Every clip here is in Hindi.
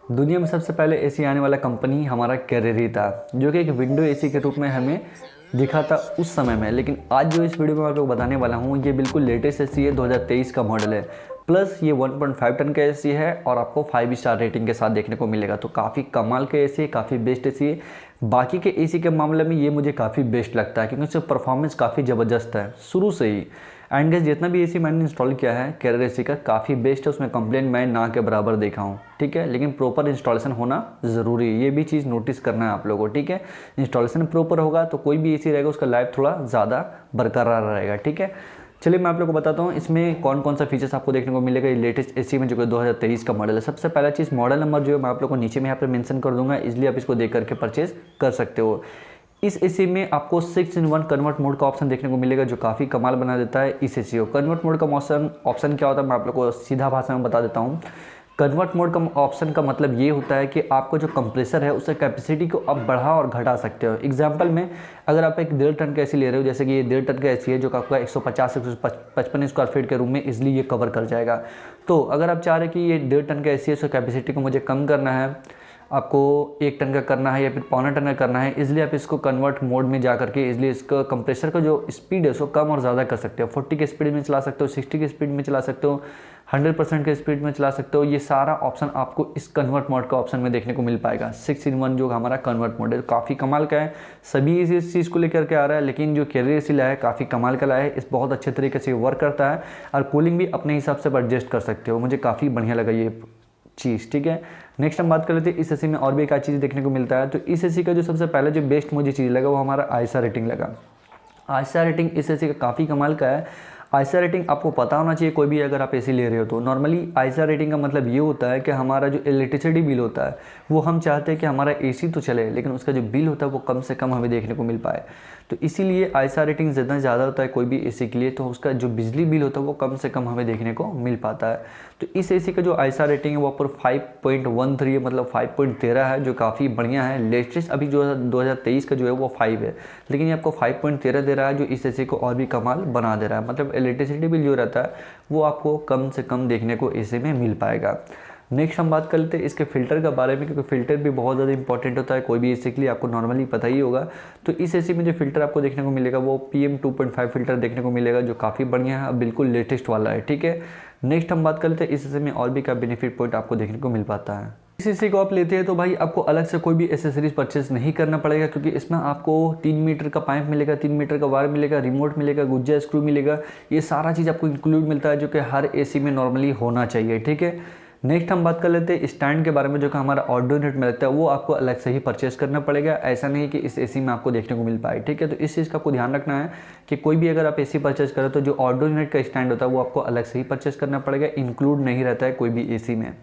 दुनिया में सबसे पहले एसी आने वाला कंपनी हमारा कैरियर ही था, जो कि एक विंडो एसी के रूप में हमें दिखा था उस समय में। लेकिन आज जो इस वीडियो में मैं आपको बताने वाला हूँ, ये बिल्कुल लेटेस्ट एसी है, 2023 का मॉडल है। प्लस ये 1.5 टन का एसी है और आपको 5 स्टार रेटिंग के साथ देखने को मिलेगा। तो काफ़ी कमाल का एसी है, काफ़ी बेस्ट एसी है। बाकी के एसी के मामले में ये मुझे काफ़ी बेस्ट लगता है, क्योंकि उसका परफॉर्मेंस काफ़ी ज़बरदस्त है शुरू से ही। एंड गाइस, जितना भी एसी मैंने इंस्टॉल किया है कैरियर एसी का, काफ़ी बेस्ट है। उसमें कंप्लेंट मैं ना के बराबर देखा हूँ, ठीक है। लेकिन प्रॉपर इंस्टॉलेशन होना ज़रूरी है, ये भी चीज़ नोटिस करना है आप लोगों को, ठीक है। इंस्टॉलेशन प्रॉपर होगा तो कोई भी एसी रहेगा उसका लाइफ थोड़ा ज़्यादा बरकरार रहेगा, ठीक है। चलिए मैं आप लोगों को बताता हूँ इसमें कौन कौन सा फीचर्स आपको देखने को मिलेगा ये लेटेस्ट एसी में, जो कि 2023 का मॉडल है। सबसे पहला चीज़, मॉडल नंबर जो है मैं आप लोगों को नीचे में यहाँ पर मेंशन कर दूंगा, इसलिए आप इसको देख करके परचेज कर सकते हो। इस एसी में आपको 6-in-1 कन्वर्ट मोड का ऑप्शन देखने को मिलेगा, जो काफ़ी कमाल बना देता है इस एसी को। कन्वर्ट मोड का ऑप्शन क्या होता है, मैं आप लोगों को सीधा भाषा में बता देता हूँ। कन्वर्ट मोड का ऑप्शन का मतलब ये होता है कि आपको जो कंप्रेसर है उसका कैपेसिटी को आप बढ़ा और घटा सकते हो। एग्जांपल में, अगर आप एक 1.5 टन का एसी ले रहे हो, जैसे कि ये 1.5 टन का एसी है, जो आपका 150 से 155 स्क्वायर फीट के रूम में इजिली ये कवर कर जाएगा। तो अगर आप चाह रहे हैं कि ये 1.5 टन का एसी है, उसका कैपेसिटी को मुझे कम करना है, आपको 1 टन का करना है या फिर 1.25 टन का करना है, इसलिए आप इसको कन्वर्ट मोड में जा करके इसलिए इसका कंप्रेसर का जो स्पीड है उसको कम और ज़्यादा कर सकते हो। 40 के स्पीड में चला सकते हो, 60 की स्पीड में चला सकते हो, 100% के स्पीड में चला सकते हो। ये सारा ऑप्शन आपको इस कन्वर्ट मोड का ऑप्शन में देखने को मिल पाएगा। 6-in-1 जो हमारा कन्वर्ट मोड है काफ़ी कमाल का है। सभी इस चीज़ को लेकर के आ रहा है, लेकिन जो कैरियर एसी लाया है काफ़ी कमाल का लाया है। इस बहुत अच्छे तरीके से वर्क करता है और कूलिंग भी अपने हिसाब से एडजस्ट कर सकते हो। मुझे काफ़ी बढ़िया लगा ये चीज़, ठीक है। नेक्स्ट हम बात कर लेते हैं इस एसी में और भी एक चीज़ देखने को मिलता है। तो इस एसी का जो सबसे पहले जो बेस्ट मुझे चीज़ लगा वो हमारा आईएसआर रेटिंग लगा। आईएसआर रेटिंग इस एसी का काफ़ी कमाल का है। आईएसआर रेटिंग आपको पता होना चाहिए, कोई भी अगर आप एसी ले रहे हो तो। नॉर्मली आईएसआर रेटिंग का मतलब ये होता है कि हमारा जो इलेक्ट्रिसिटी बिल होता है वो हम चाहते हैं कि हमारा एसी तो चले, लेकिन उसका जो बिल होता है वो कम से कम हमें देखने को मिल पाए। तो इसीलिए आईएसआर रेटिंग जितना ज़्यादा होता है कोई भी एसी के लिए, तो उसका जो बिजली बिल होता है वो कम से कम हमें देखने को मिल पाता है। तो इस एसी का जो आईएसआर रेटिंग है वो पर 5.13 है, मतलब 5.13 है, जो काफ़ी बढ़िया है। लेटेस्ट अभी जो 2023 का जो है वो 5 है, लेकिन ये आपको 5.13 दे रहा है, जो इस एसी को और भी कमाल बना दे रहा है। मतलब इलेक्ट्रिसिटी बिल जो रहता है वो आपको कम से कम देखने को एसी में मिल पाएगा। नेक्स्ट हम बात कर लेते हैं इसके फ़िल्टर के बारे में, क्योंकि फ़िल्टर भी बहुत ज़्यादा इंपॉर्टेंट होता है कोई भी एसी के लिए, आपको नॉर्मली पता ही होगा। तो इस एसी में जो फ़िल्टर आपको देखने को मिलेगा वो PM2.5 फ़िल्टर देखने को मिलेगा, जो काफ़ी बढ़िया है, बिल्कुल लेटेस्ट वाला है, ठीक है। नेक्स्ट हम बात कर लेते हैं इस एसी में और भी क्या बेनिफिट पॉइंट आपको देखने को मिल पाता है। इस एसी को आप लेते हैं तो भाई आपको अलग से कोई भी एसेसरीज परचेस नहीं करना पड़ेगा, क्योंकि इसमें आपको 3 मीटर का पाइप मिलेगा, 3 मीटर का वायर मिलेगा, रिमोट मिलेगा, गुज्जा स्क्रू मिलेगा। ये सारा चीज़ आपको इंक्लूड मिलता है, जो कि हर एसी में नॉर्मली होना चाहिए, ठीक है। नेक्स्ट हम बात कर लेते हैं स्टैंड के बारे में, जो कि हमारा ऑडियो यूनिट में रहता है, वो आपको अलग से ही परचेस करना पड़ेगा। ऐसा नहीं कि इस एसी में आपको देखने को मिल पाए, ठीक है। तो इस चीज़ का आपको ध्यान रखना है कि कोई भी अगर आप एसी परचेस करें तो जो ऑडियो यूनिट का स्टैंड होता है वो आपको अलग से ही परचेस करना पड़ेगा, इंक्लूड नहीं रहता है कोई भी एसी में,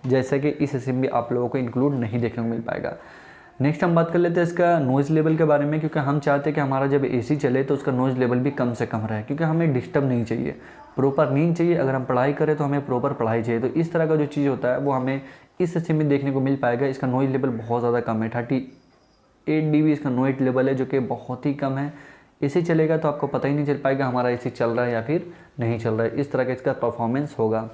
जैसे कि इस एसी में भी आप लोगों को इंक्लूड नहीं देखने को मिल पाएगा। नेक्स्ट हम बात कर लेते हैं इसका नॉइज़ लेवल के बारे में, क्योंकि हम चाहते हैं कि हमारा जब एसी चले तो उसका नॉइज़ लेवल भी कम से कम रहे, क्योंकि हमें डिस्टर्ब नहीं चाहिए, प्रॉपर नींद चाहिए। अगर हम पढ़ाई करें तो हमें प्रॉपर पढ़ाई चाहिए। तो इस तरह का जो चीज़ होता है वो हमें इस एसी में देखने को मिल पाएगा। इसका नॉइज़ लेवल बहुत ज़्यादा कम है, 38 dB इसका नॉइज़ लेवल है, जो कि बहुत ही कम है। एसी चलेगा तो आपको पता ही नहीं चल पाएगा हमारा एसी चल रहा है या फिर नहीं चल रहा है, इस तरह का इसका परफॉर्मेंस होगा।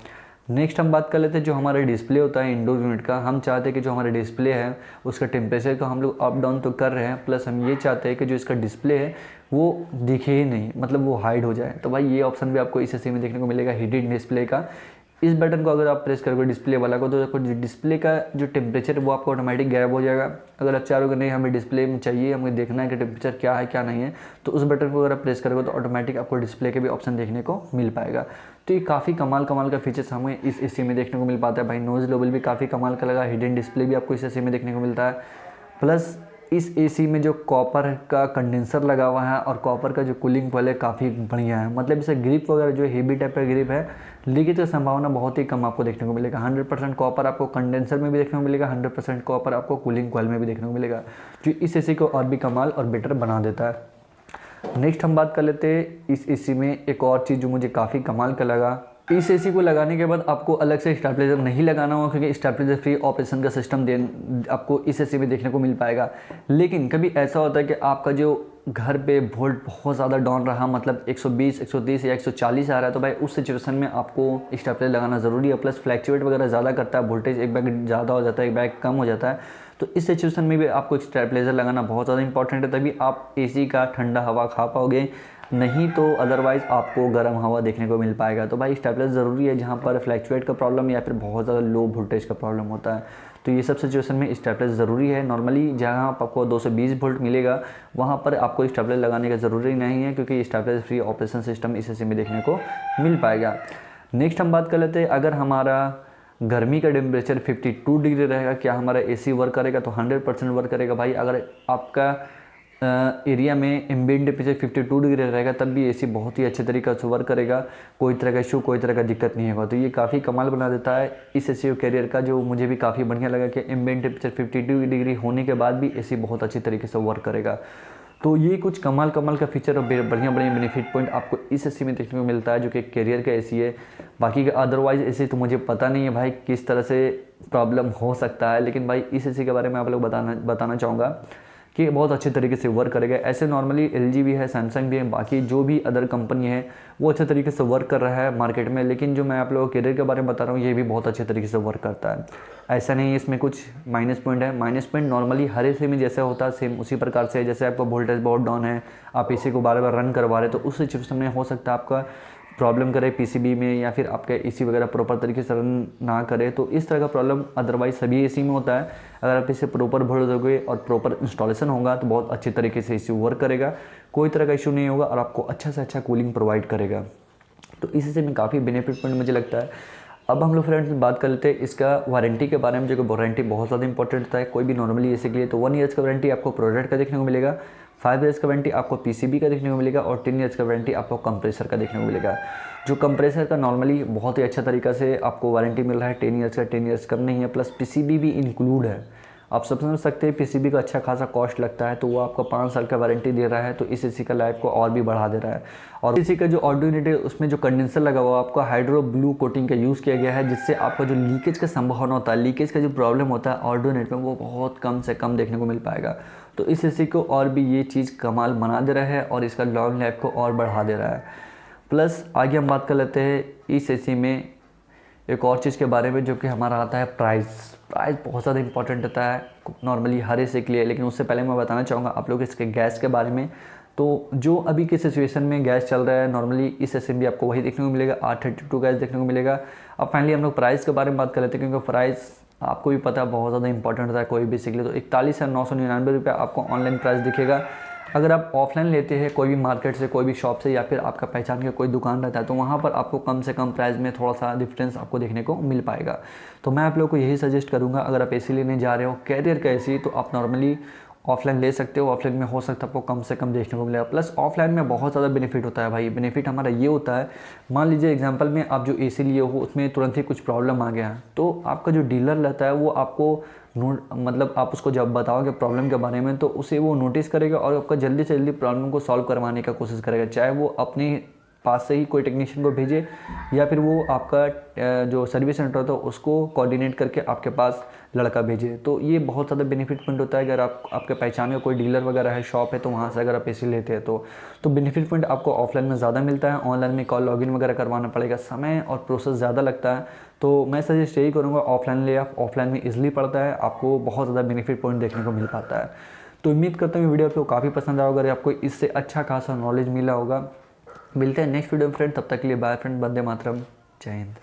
नेक्स्ट हम बात कर लेते हैं जो हमारा डिस्प्ले होता है इंडोर यूनिट का। हम चाहते हैं कि जो हमारा डिस्प्ले है उसका टेम्परेचर को हम लोग अप डाउन तो कर रहे हैं, प्लस हम ये चाहते हैं कि जो इसका डिस्प्ले है वो दिखे ही नहीं, मतलब वो हाइड हो जाए। तो भाई ये ऑप्शन भी आपको इस एसी में देखने को मिलेगा, हिडन डिस्प्ले का। इस बटन को अगर आप प्रेस करोगे डिस्प्ले वाला को, तो आपको डिस्प्ले का जो टेम्परेचर वो आपको ऑटोमेटिक गायब हो जाएगा। अगर आप चाहोगे नहीं हमें डिस्प्ले में चाहिए, हमें देखना है कि टेम्परेचर क्या है क्या नहीं है, तो उस बटन को अगर आप प्रेस करोगे तो ऑटोमेटिक आपको डिस्प्ले के भी ऑप्शन देखने को मिल पाएगा। तो ये काफ़ी कमाल का फीचर्स हमें इस एसी में देखने को मिल पाता है। भाई नॉइज़ लेवल भी काफ़ी कमाल का लगा, हिडन डिस्प्ले भी आपको इस एसी में देखने को मिलता है। प्लस इस एसी में जो कॉपर का कंडेंसर लगा हुआ है और कॉपर का जो कूलिंग कॉइल है काफ़ी बढ़िया है। मतलब इसे ग्रिप वगैरह जो हेवी टाइप का ग्रिप है, लीकेज की संभावना बहुत ही कम आपको देखने को मिलेगा। 100% कॉपर आपको कंडेंसर में भी देखने को मिलेगा, 100% कॉपर आपको कूलिंग कॉइल में भी देखने को मिलेगा, जो इस एसी को और भी कमाल और बेटर बना देता है। नेक्स्ट हम बात कर लेते हैं इस एसी में एक और चीज़ जो मुझे काफ़ी कमाल का लगा। इस एसी को लगाने के बाद आपको अलग से स्टेबलाइजर नहीं लगाना होगा, क्योंकि स्टेबलाइजर फ्री ऑपरेशन का सिस्टम आपको इस एसी में देखने को मिल पाएगा। लेकिन कभी ऐसा होता है कि आपका जो घर पे वोल्ट बहुत ज़्यादा डाउन रहा, मतलब 120, 130 या 140 आ रहा है, तो भाई उस सिचुएशन में आपको स्टेबलाइजर लगाना ज़रूरी है। प्लस फ्लैक्चुएट वगैरह ज़्यादा करता है, वोल्टेज एक बैग ज़्यादा हो जाता है, एक बैग कम हो जाता है, तो इस सिचुएशन में भी आपको स्टेबलाइजर लगाना बहुत ज़्यादा इंपॉर्टेंट है, तभी आप एसी का ठंडा हवा खा पाओगे, नहीं तो अदरवाइज़ आपको गर्म हवा देखने को मिल पाएगा। तो भाई स्टेबलाइजर ज़रूरी है जहाँ पर फ्लैक्चुएट का प्रॉब्लम या फिर बहुत ज़्यादा लो वोल्टेज का प्रॉब्लम होता है, तो ये सब सिचुएशन में स्टेबलाइजर ज़रूरी है। नॉर्मली जहाँ आपको 220 वोल्ट मिलेगा वहाँ पर आपको स्टेबलाइजर लगाने का ज़रूरी नहीं है, क्योंकि स्टेबलाइजर फ्री ऑपरेशन सिस्टम इस एसी में देखने को मिल पाएगा। नेक्स्ट हम बात कर लेते हैं, अगर हमारा गर्मी का टेम्परेचर 52 डिग्री रहेगा, क्या हमारा एसी वर्क करेगा? तो 100% वर्क करेगा भाई। अगर आपका एरिया में एम्बिएंट टेम्परेचर 52 डिग्री रहेगा तब भी एसी बहुत ही अच्छे तरीके से वर्क करेगा, कोई तरह का इशू, कोई तरह का दिक्कत नहीं होगा। तो ये काफ़ी कमाल बना देता है इस एसी कैरियर का, जो मुझे भी काफ़ी बढ़िया लगा कि एम्बिएंट टेम्परेचर 52 डिग्री होने के बाद भी एसी बहुत अच्छी तरीके से वर्क करेगा। तो ये कुछ कमाल का फीचर और बढ़िया बेनिफिट पॉइंट आपको इस एसी में देखने को मिलता है, जो कि कैरियर का एसी है। बाकी का अदरवाइज एसी तो मुझे पता नहीं है भाई किस तरह से प्रॉब्लम हो सकता है, लेकिन भाई इस एसी के बारे में आप लोग बताना चाहूँगा कि बहुत अच्छे तरीके से वर्क करेगा। ऐसे नॉर्मली LG भी है, सैमसंग भी है, बाकी जो भी अदर कंपनी है वो अच्छे तरीके से वर्क कर रहा है मार्केट में, लेकिन जो मैं आप लोगों को कैरियर के बारे में बता रहा हूँ ये भी बहुत अच्छे तरीके से वर्क करता है। ऐसा नहीं है इसमें कुछ माइनस पॉइंट है। माइनस पॉइंट नॉर्मली हर एसी में जैसे होता है सेम उसी प्रकार से है। जैसे आपका वोल्टेज बहुत डाउन है, आप एसी को बार बार रन करवा रहे, तो उस सिचुएशन में हो सकता है आपका प्रॉब्लम करे PCB में, या फिर आपका एसी वगैरह प्रॉपर तरीके से रन ना करे, तो इस तरह का प्रॉब्लम अदरवाइज सभी एसी में होता है। अगर आप इसे प्रॉपर भर दोगे और प्रॉपर इंस्टॉलेशन होगा तो बहुत अच्छे तरीके से एसी वर्क करेगा, कोई तरह का इशू नहीं होगा और आपको अच्छा से अच्छा कूलिंग प्रोवाइड करेगा। तो इसी से में काफ़ी बेनिफिट पॉइंट मुझे लगता है। अब हम लोग फ्रेंड्स बात कर लेते हैं इसका वारंटी के बारे में, जो कि वारंटी बहुत ज़्यादा इंपॉर्टेंट होता है कोई भी नॉर्मली एसी के लिए। तो 1 ईयर्स का वारंटी आपको प्रोडक्ट का देखने को मिलेगा, 5 ईयर्स का वारंटी आपको PCB का देखने को मिलेगा, और 10 ईयर्स का वारंटी आपको कंप्रेसर का देखने को मिलेगा। जो कंप्रेसर का नॉर्मली बहुत ही अच्छा तरीका से आपको वारंटी मिल रहा है, 10 ईयर्स का, 10 ईयर्स कम नहीं है, प्लस PCB भी इंक्लूड है। आप सब समझ सकते हैं PCB का अच्छा खासा कॉस्ट लगता है, तो वो आपको 5 साल का वारंटी दे रहा है, तो इस एसी का लाइफ को और भी बढ़ा दे रहा है। और इसी का जो ऑडियो यूनिट है उसमें जो कंडेंसर लगा हुआ है आपका हाइड्रो ब्लू कोटिंग का यूज़ किया गया है, जिससे आपका जो लीकेज का संभावना होता है, लीकेज का जो प्रॉब्लम होता है ऑडियो यूनिट में, वो बहुत कम से कम देखने को मिल पाएगा। तो इस एसी को और भी ये चीज़ कमाल बना दे रहा है और इसका लॉन्ग लाइफ को और बढ़ा दे रहा है। प्लस आगे हम बात कर लेते हैं इस एसी में एक और चीज़ के बारे में, जो कि हमारा आता है प्राइस बहुत ज़्यादा इंपॉर्टेंट होता है नॉर्मली हर एसी के लिए। लेकिन उससे पहले मैं बताना चाहूँगा आप लोग इसके गैस के बारे में। तो जो अभी के सिचुएशन में गैस चल रहा है नॉर्मली इस एसी में आपको वही देखने को मिलेगा, R32 गैस देखने को मिलेगा। अब फाइनली हम लोग प्राइस के बारे में बात कर लेते हैं, क्योंकि प्राइस आपको भी पता है बहुत ज़्यादा इंपॉर्टेंट होता है कोई भी सीख ले। तो 41,999 रुपये आपको ऑनलाइन प्राइस दिखेगा। अगर आप ऑफलाइन लेते हैं कोई भी मार्केट से, कोई भी शॉप से, या फिर आपका पहचान का कोई दुकान रहता है, तो वहाँ पर आपको कम से कम प्राइस में थोड़ा सा डिफरेंस आपको देखने को मिल पाएगा। तो मैं आप लोगों को यही सजेस्ट करूँगा, अगर आप एसी लेने जा रहे हो कैरियर का एसी, तो आप नॉर्मली ऑफलाइन ले सकते हो। ऑफलाइन में हो सकता है आपको कम से कम देखने को मिलेगा। प्लस ऑफलाइन में बहुत ज़्यादा बेनिफिट होता है भाई। बेनिफिट हमारा ये होता है, मान लीजिए एग्जांपल में आप जो एसी लिए हो उसमें तुरंत ही कुछ प्रॉब्लम आ गया, तो आपका जो डीलर रहता है वो आपको मतलब आप उसको जब बताओगे प्रॉब्लम के बारे में, तो उसे वो नोटिस करेगा और आपका जल्दी से जल्दी प्रॉब्लम को सॉल्व करवाने का कोशिश करेगा। चाहे वो अपने पास से ही कोई टेक्नीशियन को भेजे, या फिर वो आपका जो सर्विस सेंटर होता है उसको कोऑर्डिनेट करके आपके पास लड़का भेजे। तो ये बहुत ज़्यादा बेनिफिट पॉइंट होता है। अगर आपके पहचान में कोई डीलर वगैरह है, शॉप है, तो वहाँ से अगर आप एसी लेते हैं तो बेनिफिट पॉइंट आपको ऑफलाइन में ज़्यादा मिलता है। ऑनलाइन में कॉल लॉगिन वगैरह करवाना पड़ेगा, समय और प्रोसेस ज़्यादा लगता है। तो मैं सजेस्ट यही करूँगा ऑफलाइन ले आप, ऑफलाइन में ईजिली पड़ता है, आपको बहुत ज़्यादा बेनिफिट पॉइंट देखने को मिल पाता है। तो उम्मीद करता हूँ वीडियो आपको काफ़ी पसंद आया होगा, अगर आपको इससे अच्छा खासा नॉलेज मिला होगा। मिलते हैं नेक्स्ट वीडियो में फ्रेंड, तब तक के लिए बाय फ्रेंड, वंदे मातरम, जय हिंद।